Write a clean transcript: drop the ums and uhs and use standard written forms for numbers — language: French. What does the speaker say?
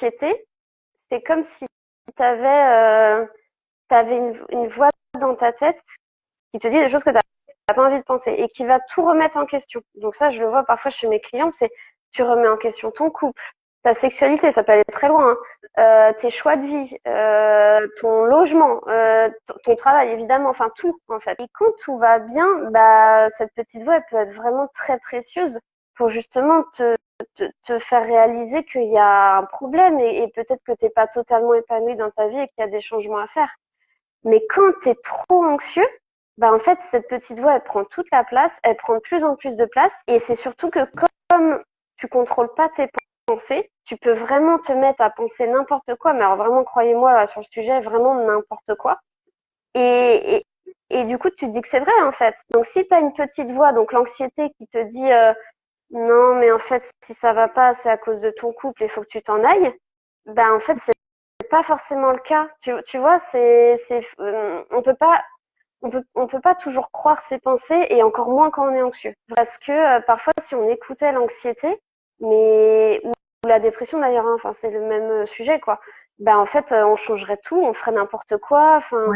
l'anxiété, c'est comme si t'avais une voix dans ta tête qui te dit des choses que t'as pas envie de penser et qui va tout remettre en question. Donc ça, je le vois parfois chez mes clients, c'est tu remets en question ton couple, ta sexualité, ça peut aller très loin, hein, tes choix de vie, ton logement, ton travail, évidemment, enfin tout en fait. Et quand tout va bien, bah cette petite voix, elle peut être vraiment très précieuse pour justement te faire réaliser qu'il y a un problème et peut-être que t'es pas totalement épanoui dans ta vie et qu'il y a des changements à faire. Mais quand tu es trop anxieux, bah en fait, cette petite voix, elle prend toute la place, elle prend de plus en plus de place. Et c'est surtout que comme tu contrôles pas tes pensées, tu peux vraiment te mettre à penser n'importe quoi. Mais alors vraiment, croyez-moi, sur le sujet, vraiment n'importe quoi. Et, et, et du coup, tu te dis que c'est vrai, en fait. Donc, si tu as une petite voix, donc l'anxiété qui te dit non, mais en fait, si ça va pas, c'est à cause de ton couple, il faut que tu t'en ailles. Ben, en fait, c'est pas forcément le cas. Tu vois, on peut pas toujours croire ses pensées et encore moins quand on est anxieux. Parce que parfois, si on écoutait l'anxiété, ou la dépression d'ailleurs, hein, enfin c'est le même sujet quoi. Ben en fait, on changerait tout, on ferait n'importe quoi. Enfin,